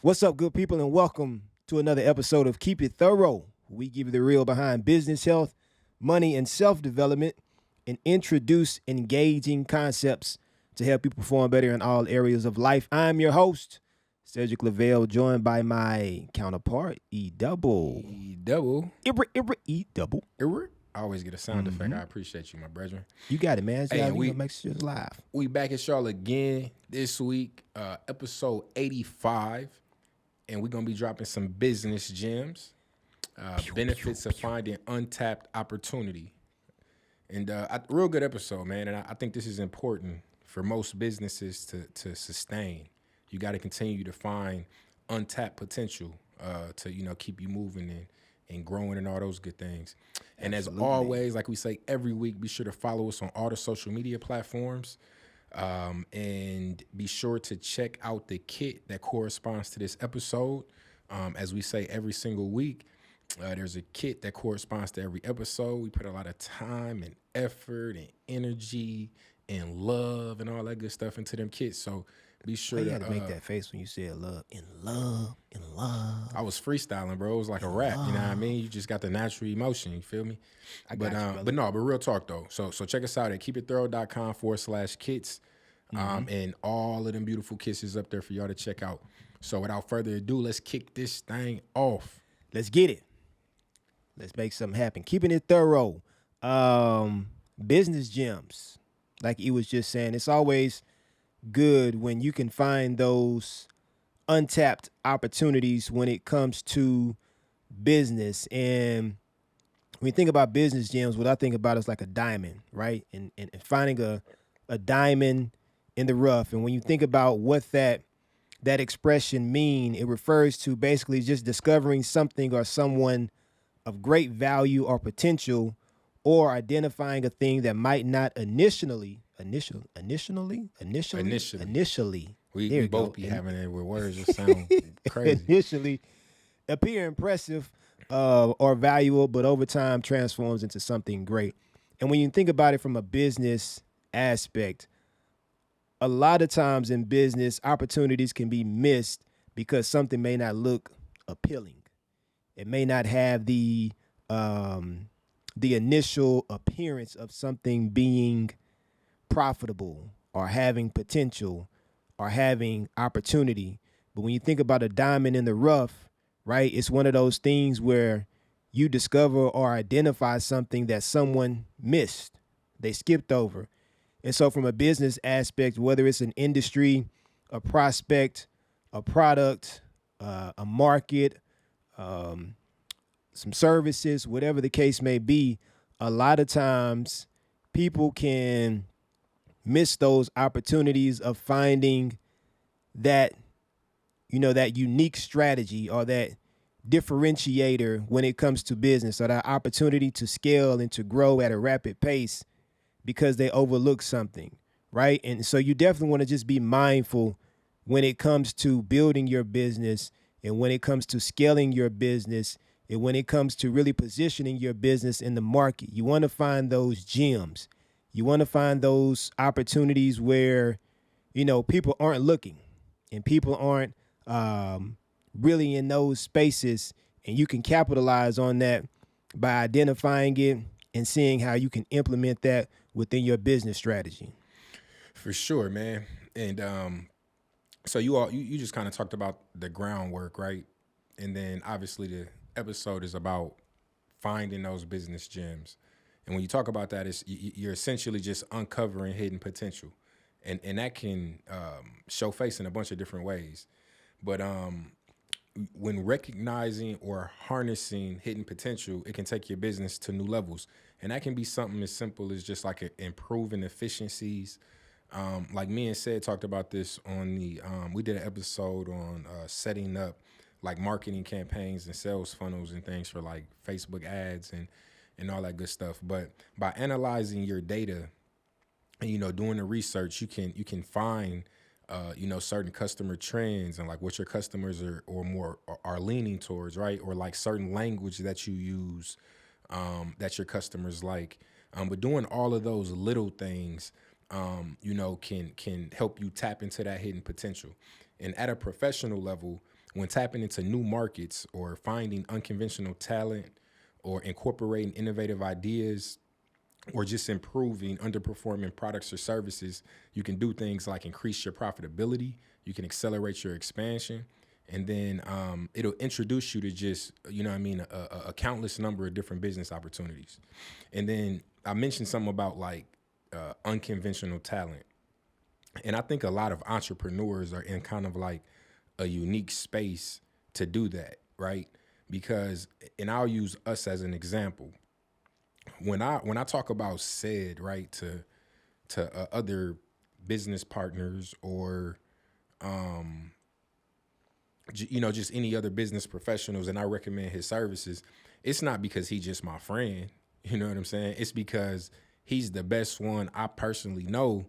What's up, good people, and welcome to another episode of Keep It Thorough. We give you the real behind business, health, money, and self development, and introduce engaging concepts to help you perform better in all areas of life. I'm your host, Cedric Lavelle, joined by my counterpart, E Double. Double. E Double. I always get a sound effect. I appreciate you, my brethren. You got it, man. Hey, and we make sure it's live. We back at y'all again this week, episode 85, and we're gonna be dropping some business gems, benefits of finding untapped opportunity, and real good episode, man. And I think this is important for most businesses to sustain. You got to continue to find untapped potential to keep you moving and growing and all those good things. And Absolutely. As always, like we say every week, be sure to follow us on all the social media platforms. And be sure to check out the kit that corresponds to this episode. As we say every single week, there's a kit that corresponds to every episode. We put a lot of time and effort and energy and love and all that good stuff into them kits. So be sure you had to make that face when you said love. I was freestyling, bro. It was like a rap. You know what I mean? You just got the natural emotion. You feel me? But real talk though. So check us out at keepitthorough.com/kits. And all of them beautiful kits is up there for y'all to check out. So without further ado, let's kick this thing off. Let's get it. Let's make something happen. Keeping it thorough. Business gems. Like he was just saying, it's always good when you can find those untapped opportunities when it comes to business. And when you think about business gems, what I think about is like a diamond, right? And finding a diamond in the rough. And when you think about what that expression mean, it refers to basically just discovering something or someone of great value or potential, or identifying a thing that might not initially. We both be having it with words that sound crazy. Initially appear impressive or valuable, but over time transforms into something great. And when you think about it from a business aspect, a lot of times in business, opportunities can be missed because something may not look appealing. It may not have the initial appearance of something being profitable or having potential or having opportunity. But when you think about a diamond in the rough, right, it's one of those things where you discover or identify something that someone missed, they skipped over. And so from a business aspect, whether it's an industry, a prospect, a product, a market, some services, whatever the case may be, a lot of times people can miss those opportunities of finding that, that unique strategy or that differentiator when it comes to business, or that opportunity to scale and to grow at a rapid pace because they overlook something, right? And so you definitely want to just be mindful when it comes to building your business, and when it comes to scaling your business, and when it comes to really positioning your business in the market. You want to find those gems. You want to find those opportunities where, people aren't looking and people aren't really in those spaces, and you can capitalize on that by identifying it and seeing how you can implement that within your business strategy. For sure, man. And so you just kind of talked about the groundwork, right? And then obviously the episode is about finding those business gems. And when you talk about that, you're essentially just uncovering hidden potential. And that can show face in a bunch of different ways. But when recognizing or harnessing hidden potential, it can take your business to new levels. And that can be something as simple as just like improving efficiencies. Like me and Sid talked about this on we did an episode on setting up like marketing campaigns and sales funnels and things for like Facebook ads and all that good stuff. But by analyzing your data and, doing the research, you can find, certain customer trends and like what your customers are leaning towards, right? Or like certain language that you use that your customers like. But doing all of those little things, can help you tap into that hidden potential. And at a professional level, when tapping into new markets or finding unconventional talent or incorporating innovative ideas or just improving underperforming products or services, you can do things like increase your profitability, you can accelerate your expansion, and then it'll introduce you to just, you know what I mean, a countless number of different business opportunities. And then I mentioned something about like unconventional talent. And I think a lot of entrepreneurs are in kind of like a unique space to do that, right? Because, and I'll use us as an example. When I talk about said, right, to other business partners or just any other business professionals, and I recommend his services, it's not because he's just my friend. You know what I'm saying? It's because he's the best one I personally know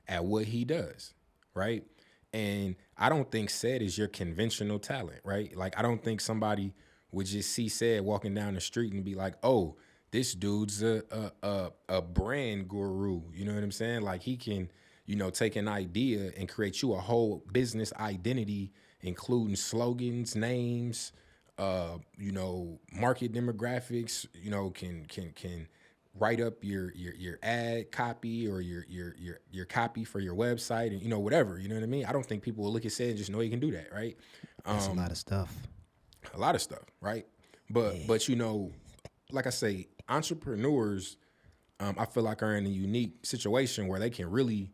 at what he does, right? And I don't think said is your conventional talent, right? Like, I don't think somebody would just see said walking down the street and be like, oh, this dude's a brand guru. You know what I'm saying? Like, he can, take an idea and create you a whole business identity, including slogans, names, market demographics, can write up your ad copy or your copy for your website and whatever. You know what I mean? I don't think people will look at said and just know you can do that, right? That's a lot of stuff. A lot of stuff, right? But like I say, entrepreneurs, I feel like are in a unique situation where they can really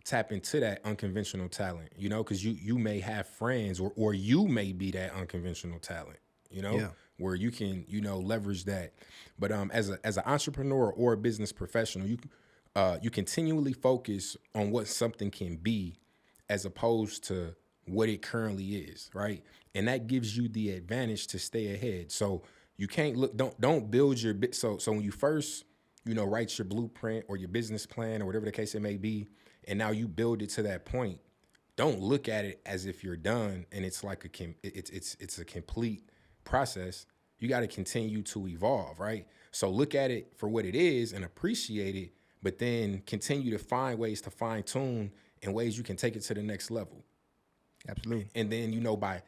tap into that unconventional talent, because you may have friends or you may be that unconventional talent, Yeah. where you can, leverage that. But as an entrepreneur or a business professional, you continually focus on what something can be as opposed to what it currently is, right? And that gives you the advantage to stay ahead. So you can't don't build your bit. So when you first, write your blueprint or your business plan or whatever the case it may be, and now you build it to that point, don't look at it as if you're done and it's like it's a complete process. You got to continue to evolve, right? So look at it for what it is and appreciate it, but then continue to find ways to fine tune and ways you can take it to the next level. Absolutely. And then, by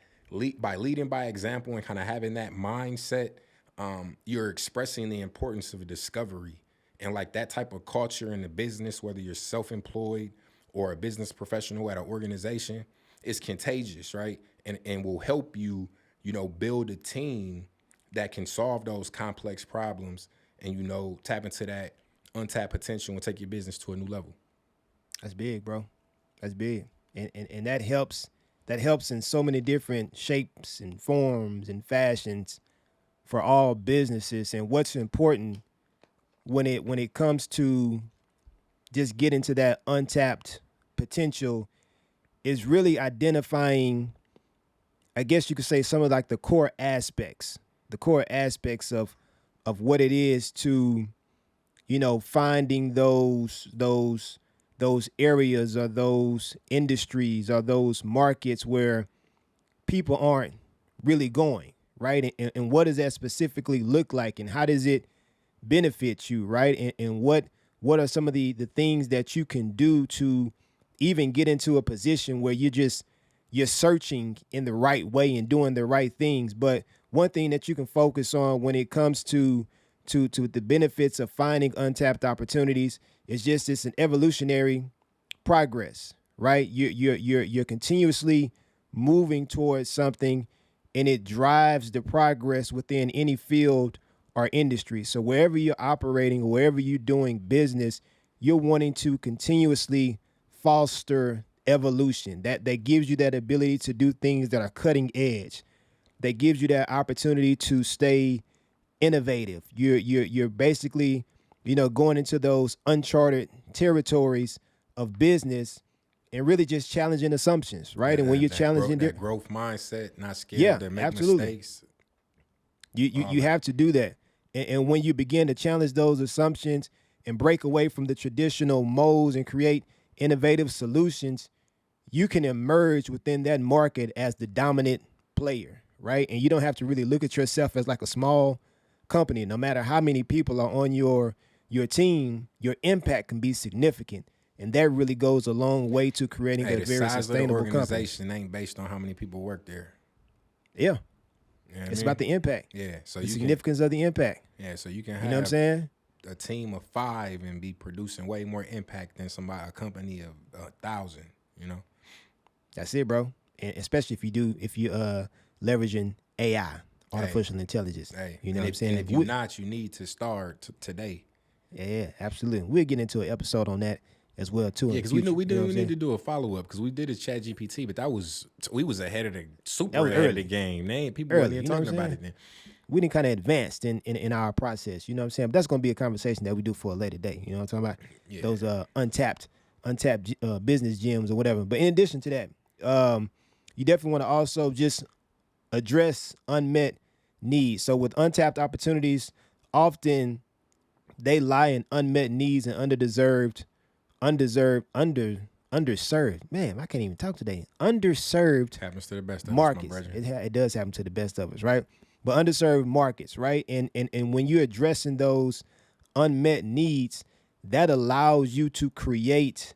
leading by example and kind of having that mindset, you're expressing the importance of a discovery. And like that type of culture in the business, whether you're self-employed or a business professional at an organization, is contagious, right? And will help you, build a team that can solve those complex problems and, tap into that untapped potential and take your business to a new level. That's big, bro. That's big. And that helps in so many different shapes and forms and fashions for all businesses. And what's important when it comes to just getting to that untapped potential is really identifying, I guess you could say, some of like the core aspects of what it is to, finding those areas or those industries or those markets where people aren't really going, right? And what does that specifically look like, and how does it benefit you, right? And what are some of the things that you can do to even get into a position where you're searching in the right way and doing the right things. But one thing that you can focus on when it comes to the benefits of finding untapped opportunities is just it's an evolutionary progress, right? You're continuously moving towards something, and it drives the progress within any field or industry. So wherever you're operating, wherever you're doing business, you're wanting to continuously foster evolution. That gives you that ability to do things that are cutting edge. That gives you that opportunity to stay innovative. You're basically, going into those uncharted territories of business and really just challenging assumptions, right? And when you're challenging that growth mindset, not scared yeah, to make absolutely. mistakes. You have to do that. And when you begin to challenge those assumptions and break away from the traditional molds and create innovative solutions, you can emerge within that market as the dominant player, right? And you don't have to really look at yourself as like a small company. No matter how many people are on your team, your impact can be significant. And that really goes a long way to creating a very size of the sustainable company. organization ain't based on how many people work there. Yeah. You know what I It's mean? about the impact, Yeah. So the you can significance of the impact. so you can You know what I'm have saying? a team of 5 and be producing way more impact than a company of 1,000. You know. That's it, bro. And especially if you leveraging AI, Hey, artificial intelligence. hey, You know and what I'm saying? if you're not, you need to start today. Yeah, absolutely. We'll get into an episode on that as well too Yeah, in the because we knew future. we You know didn't what I'm need saying? to do a follow up because we did a Chat GPT, but we was ahead of the That super was ahead of the early. game. People wasn't Early, even you know what talking I'm about saying? it then. We didn't kind of advanced in our process. You know what I'm saying? But that's gonna be a conversation that we do for a later date. You know what I'm talking about? Yeah, Those untapped business gems or whatever. But in addition to that, you definitely want to also just address unmet needs. So with untapped opportunities, often they lie in unmet needs and underserved. Man, I can't even talk today. Underserved happens to the best of us, my markets. brother. It does happen to the best of us, right? But underserved markets, right? And when you're addressing those unmet needs, that allows you to create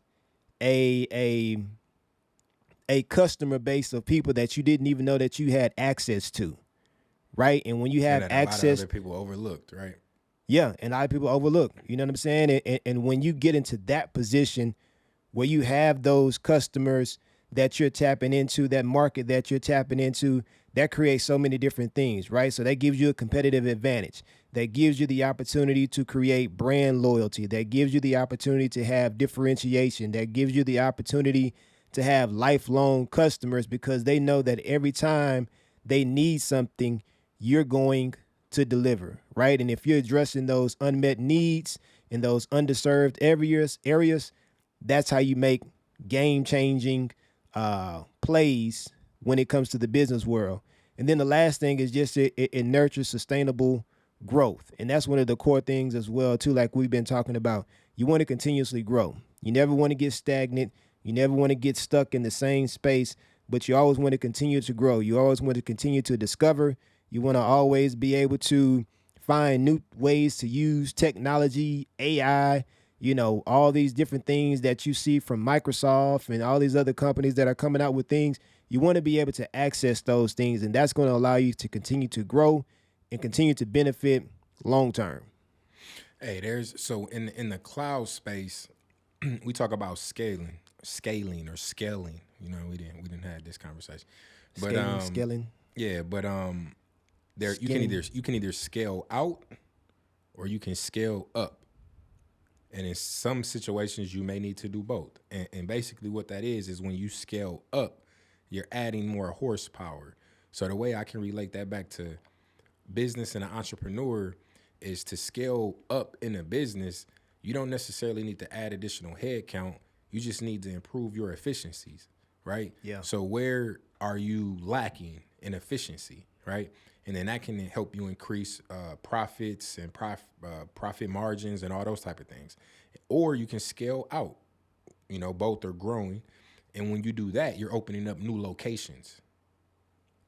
a a a customer base of people that you didn't even know that you had access to, right? And when you And have that a lot of access, other people overlooked, right? yeah, and a lot of people overlook. You know what I'm saying? And when you get into that position where you have those customers that you're tapping into, that market that you're tapping into, that creates so many different things, right? So that gives you a competitive advantage. That gives you the opportunity to create brand loyalty. That gives you the opportunity to have differentiation. That gives you the opportunity to have lifelong customers because they know that every time they need something, you're going to deliver, right? And if you're addressing those unmet needs in those underserved areas, that's how you make game-changing plays when it comes to the business world. And then the last thing is just it nurtures sustainable growth, and that's one of the core things as well too. Like we've been talking about, you want to continuously grow. You never want to get stagnant. You never want to get stuck in the same space, but you always want to continue to grow. You always want to continue to discover. You want to always be able to find new ways to use technology, AI, all these different things that you see from Microsoft and all these other companies that are coming out with things. You want to be able to access those things, and that's going to allow you to continue to grow and continue to benefit long term. Hey, in the cloud space, we talk about scaling or scaling. You know, we didn't have this conversation, but Scaling, yeah, but there scaling. you can either scale out or you can scale up. And in some situations, you may need to do both. And basically, what that is when you scale up, you're adding more horsepower. So the way I can relate that back to business and an entrepreneur is to scale up in a business. You don't necessarily need to add additional headcount. You just need to improve your efficiencies, right? Yeah. So where are you lacking in efficiency, right? And then that can help you increase profits and profit margins and all those type of things. Or you can scale out. You know, both are growing. And when you do that, you're opening up new locations.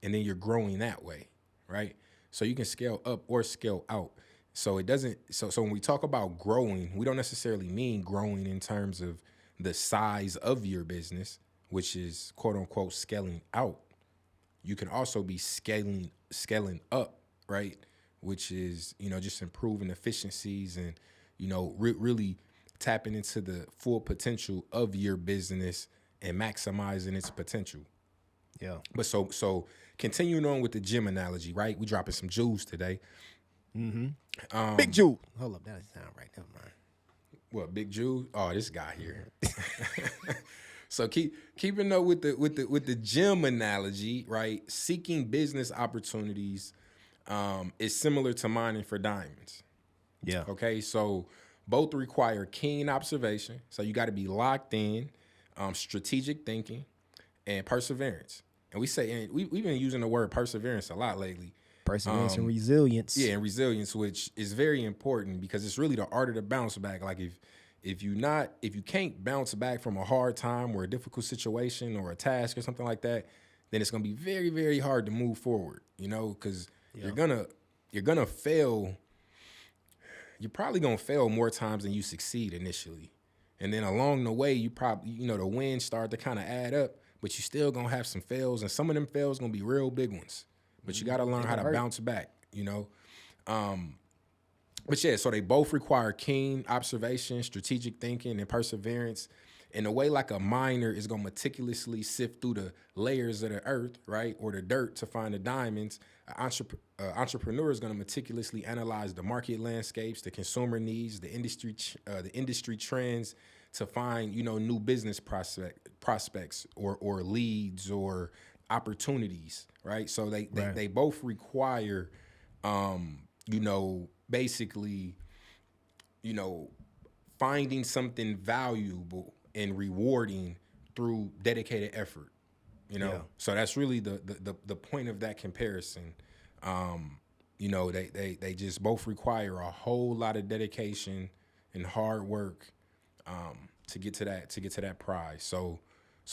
And then you're growing that way, right? So you can scale up or scale out. So it doesn't so when we talk about growing, we don't necessarily mean growing in terms of the size of your business, which is quote unquote scaling out. You can also be scaling up, right? Which is, just improving efficiencies and, really tapping into the full potential of your business and maximizing its potential. Yeah. But so continuing on with the gym analogy, right? We dropping some jewels today. Big Jew. Hold up, that doesn't sound right. Never mind. What, big jewel? Oh, this guy here. So keeping up with the gym analogy, right? Seeking business opportunities is similar to mining for diamonds. Yeah. Okay, so both require keen observation. So you got to be locked in, strategic thinking, and perseverance. And we've been using the word perseverance a lot lately. Perseverance and resilience. Yeah, and resilience, which is very important because it's really the art of the bounce back. Like if you can't bounce back from a hard time or a difficult situation or a task or something like that, then it's gonna be very, very hard to move forward. Because you're gonna fail. You're probably gonna fail more times than you succeed initially, and then along the way, you probably the wins start to kind of add up, but you still gonna have some fails, and some of them fails gonna be real big ones. but you got to learn They how gonna to hurt. bounce back, you know. But yeah, so they both require keen observation, strategic thinking, and perseverance. In a way, like a miner is gonna meticulously sift through the layers of the earth, right, or the dirt to find the diamonds. An entrepreneur is gonna meticulously analyze the market landscapes, the consumer needs, the industry trends to find, you know, new business prospects or leads or opportunities, right? So Right. they both require, you know, basically, you know, finding something valuable and rewarding through dedicated effort, you Yeah. know. So that's really the point of that comparison. You know, they just both require a whole lot of dedication and hard work, to get to that prize. So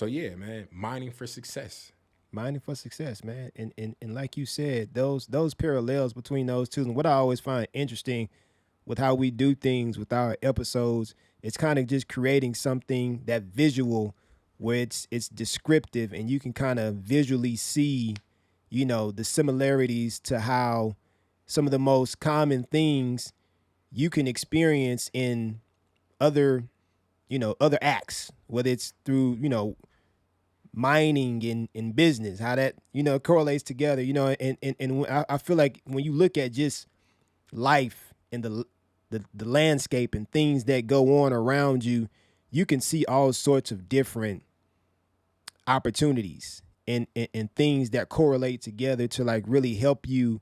yeah, man, mining for success. Mining for success, man. And like you said, those parallels between those two, and what I always find interesting with how we do things with our episodes, it's kind of just creating something that visual where it's descriptive and you can kind of visually see, you know, the similarities to how some of the most common things you can experience in other, you know, other acts, whether it's through, you know, mining in business, how that, you know, correlates together, you know, and I feel like when you look at just life and the landscape and things that go on around you, you can see all sorts of different opportunities and things that correlate together to like really help you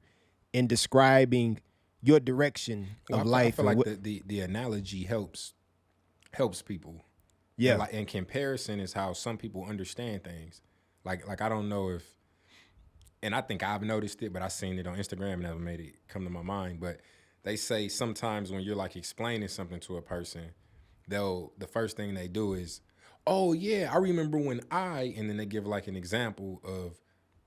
in describing your direction Well, of I life feel and like what. the analogy helps people, and Yeah. like in comparison is how some people understand things. Like I don't know if, and I think I've noticed it, but I seen it on Instagram and never made it come to my mind. But they say sometimes when you're like explaining something to a person, the first thing they do is, oh yeah, I remember when and then they give like an example of,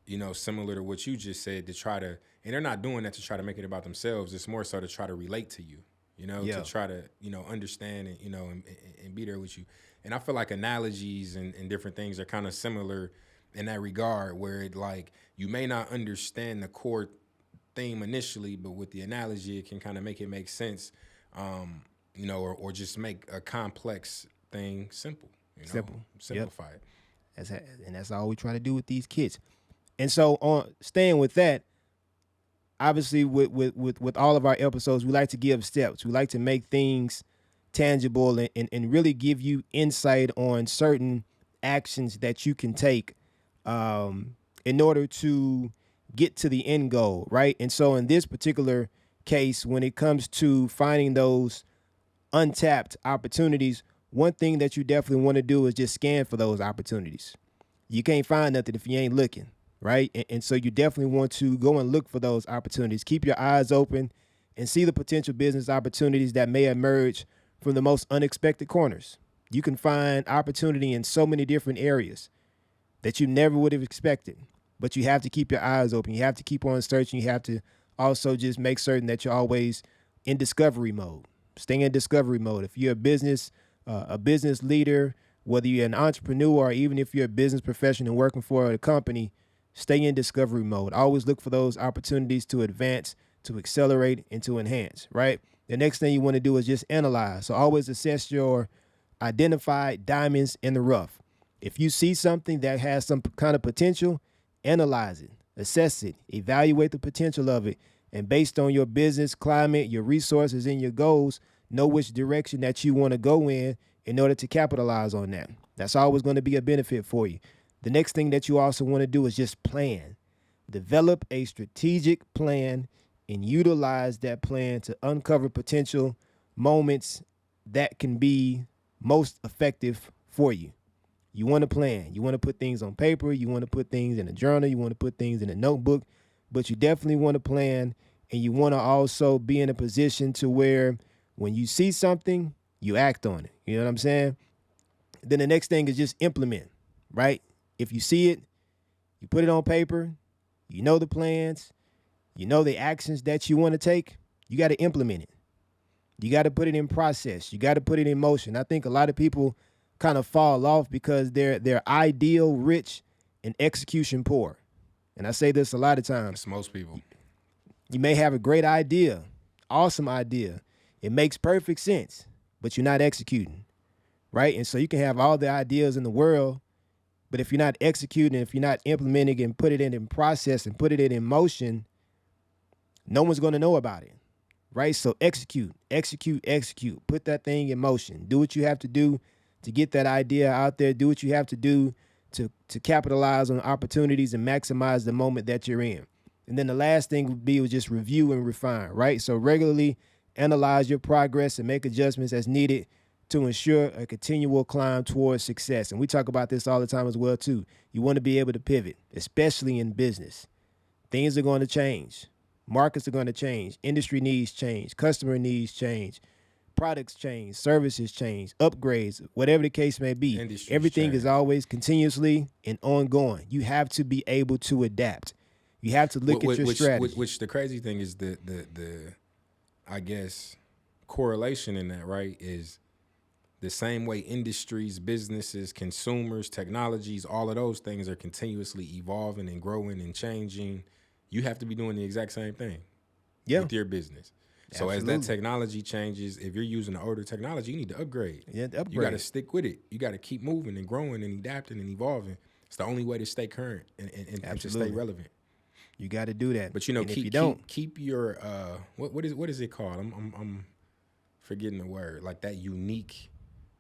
you know, similar to what you just said, to try to, and they're not doing that to try to make it about themselves. It's more so to try to relate to you, you know, to Yeah. try to, you know, understand and, you know, and be there with you. And I feel like analogies and different things are kind of similar in that regard, where it like, you may not understand the core theme initially, but with the analogy, it can kind of make it make sense, you know, or just make a complex thing simple, you know, Simple. Yep. simplify it. And that's all we try to do with these kids. And so on staying with that, obviously with all of our episodes, we like to give steps. We like to make things tangible and really give you insight on certain actions that you can take in order to get to the end goal, right? And so in this particular case, when it comes to finding those untapped opportunities, one thing that you definitely want to do is just scan for those opportunities. You can't find nothing if you ain't looking, right? And so you definitely want to go and look for those opportunities. Keep your eyes open and see the potential business opportunities that may emerge from the most unexpected corners. You can find opportunity in so many different areas that you never would have expected, but you have to keep your eyes open. You have to keep on searching. You have to also just make certain that you're always in discovery mode. Stay in discovery mode. If you're a business leader, whether you're an entrepreneur or even if you're a business professional working for a company, stay in discovery mode. Always look for those opportunities to advance, to accelerate, and to enhance, right? The next thing you want to do is just analyze. So always assess your identified diamonds in the rough. If you see something that has some kind of potential, analyze it, assess it, evaluate the potential of it, and based on your business climate, your resources, and your goals, know which direction that you want to go in order to capitalize on that. That's always going to be a benefit for you. The next thing that you also want to do is just plan. Develop a strategic plan and utilize that plan to uncover potential moments that can be most effective for you. You want to plan. You want to put things on paper. You want to put things in a journal. You want to put things in a notebook. But you definitely want to plan, and you want to also be in a position to where when you see something, you act on it. You know what I'm saying? Then the next thing is just implement, right? If you see it, you put it on paper, you know the plans, you know the actions that you want to take, you got to implement it. You got to put it in process. You got to put it in motion. I think a lot of people kind of fall off because they're ideal rich and execution poor. And I say this a lot of times. It's most people. You may have a great idea, awesome idea. It makes perfect sense, but you're not executing, right? And so you can have all the ideas in the world, but if you're not executing, if you're not implementing and put it in process and put it in motion, no one's going to know about it, right? So execute. Put that thing in motion. Do what you have to do to get that idea out there. Do what you have to do to capitalize on opportunities and maximize the moment that you're in. And then the last thing would be just review and refine, right? So regularly analyze your progress and make adjustments as needed to ensure a continual climb towards success. And we talk about this all the time as well, too. You want to be able to pivot, especially in business. Things are going to change. Markets are going to change. Industry needs change. Customer needs change. Products change. Services change. Upgrades, whatever the case may be. Industries Everything change. is always continuously and ongoing. You have to be able to adapt. You have to look at your strategy. Which the crazy thing is the I guess correlation in that, right, is the same way industries, businesses, consumers, technologies, all of those things are continuously evolving and growing and changing. You have to be doing the exact same thing with your business. So Absolutely. as that technology changes, if you're using the older technology, you need to upgrade. Yeah, upgrade. You got to stick with it. You got to keep moving and growing and adapting and evolving. It's the only way to stay current and to stay relevant. You got to do that. But you know, keep your what is it called? I'm forgetting the word. Like that unique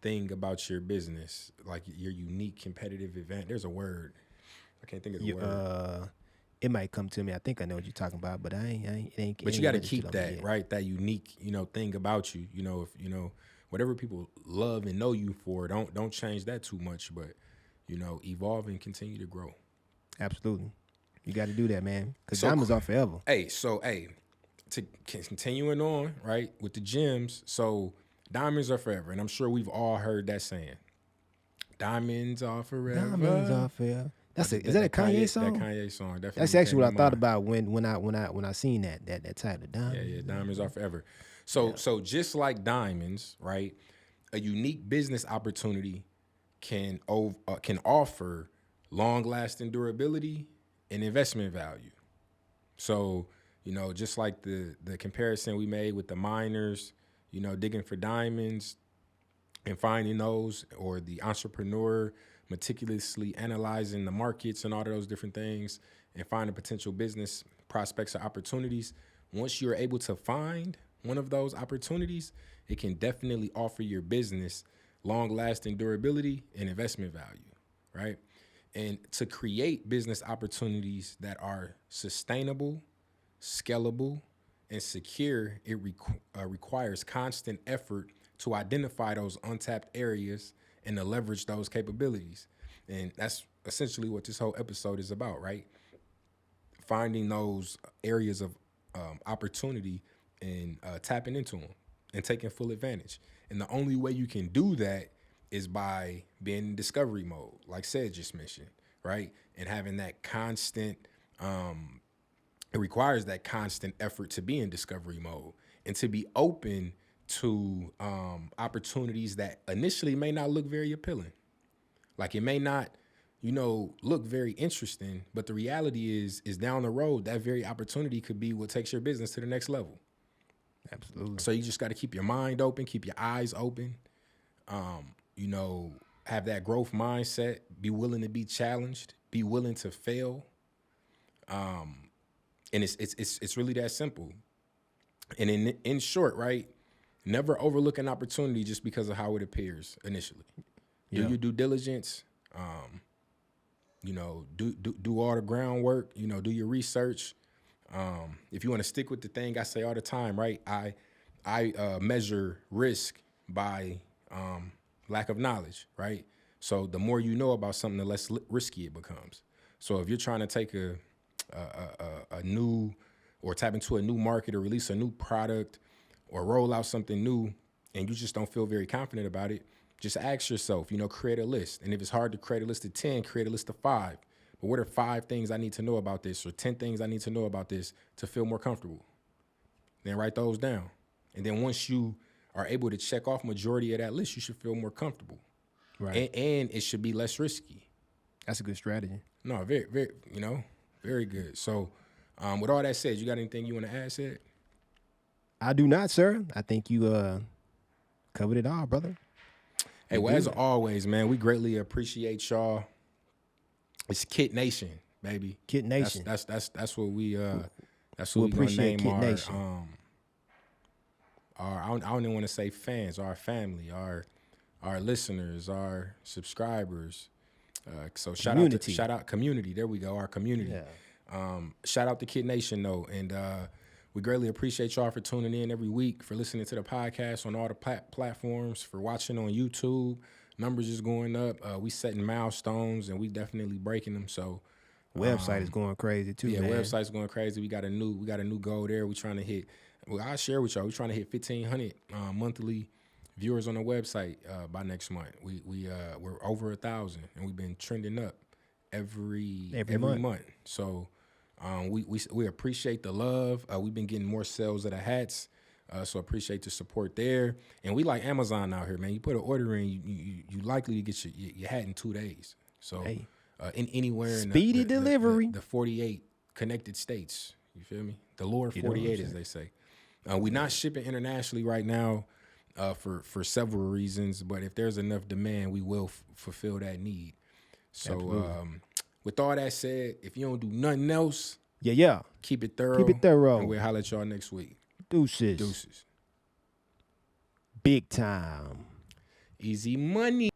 thing about your business, like your unique competitive event. There's a word. I can't think of the word. It might come to me. I think I know what you're talking about, but it ain't. But you got to keep that, right? That unique, thing about you. If whatever people love and know you for, don't change that too much. But evolve and continue to grow. Absolutely, you got to do that, man. Because diamonds are forever. To continuing on, right, with the gems. So diamonds are forever, and I'm sure we've all heard that saying. Diamonds are forever. Diamonds are forever. Is that a Kanye song? That Kanye song, definitely. That's actually what I thought about when I seen that title. Diamonds. Yeah, diamonds are forever. So just like diamonds, right? A unique business opportunity can offer long-lasting durability and investment value. So just like the comparison we made with the miners, digging for diamonds and finding those, or the entrepreneur meticulously analyzing the markets and all of those different things and finding potential business prospects or opportunities. Once you're able to find one of those opportunities, it can definitely offer your business long-lasting durability and investment value, right? And to create business opportunities that are sustainable, scalable, and secure, it requires constant effort to identify those untapped areas and to leverage those capabilities. And that's essentially what this whole episode is about, right? Finding those areas of opportunity and tapping into them and taking full advantage. And the only way you can do that is by being in discovery mode, like Sid just mentioned, right? And having that constant, it requires that constant effort to be in discovery mode and to be open to opportunities that initially may not look very appealing. Like it may not, look very interesting, but the reality is down the road, that very opportunity could be what takes your business to the next level. Absolutely. So you just got to keep your mind open, keep your eyes open, have that growth mindset, be willing to be challenged, be willing to fail. And it's really that simple. And in short, right, never overlook an opportunity just because of how it appears initially. Do your due diligence, do all the groundwork, do your research. If you want to stick with the thing I say all the time, right, I measure risk by lack of knowledge, right? So the more you know about something, the less risky it becomes. So if you're trying to take a new, or tap into a new market, or release a new product, or roll out something new, and you just don't feel very confident about it, just ask yourself, create a list. And if it's hard to create a list of 10, create a list of 5. But what are 5 things I need to know about this, or 10 things I need to know about this to feel more comfortable? Then write those down. And then once you are able to check off majority of that list, you should feel more comfortable. Right. And it should be less risky. That's a good strategy. No, very, very, Very good. So, with all that said, you got anything you want to add, Sid? I do not, sir. I think you covered it all, brother. Hey, well, as always, man, we greatly appreciate y'all. It's Kit Nation, baby. Kit Nation. That's what we that's We what we gonna appreciate name Kit our Nation. I don't even want to say fans, our family, our listeners, our subscribers. So Community. shout out community. There we go, our community. Yeah. Shout out to Kid Nation though, and we greatly appreciate y'all for tuning in every week, for listening to the podcast on all the platforms, for watching on YouTube. Numbers is going up. We setting milestones, and we definitely breaking them. So Website is going crazy too, yeah, man. website's going crazy. We got a new goal there. We trying to hit. Well, I'll share with y'all. We trying to hit 1,500 monthly viewers on the website by next month. We're over 1,000, and we've been trending up every month. So we appreciate the love. We've been getting more sales of the hats. So appreciate the support there. And we like Amazon out here, man. You put an order in, you likely to get your hat in 2 days. So Hey. In anywhere in Speedy delivery. the 48 connected states. You feel me? The Lord 48, as they say. We're not shipping internationally right now for several reasons, but if there's enough demand, we will fulfill that need. So with all that said, if you don't do nothing else, Yeah. keep it thorough. Keep it thorough. And we'll holler at y'all next week. Deuces. Deuces. Big time. Easy money.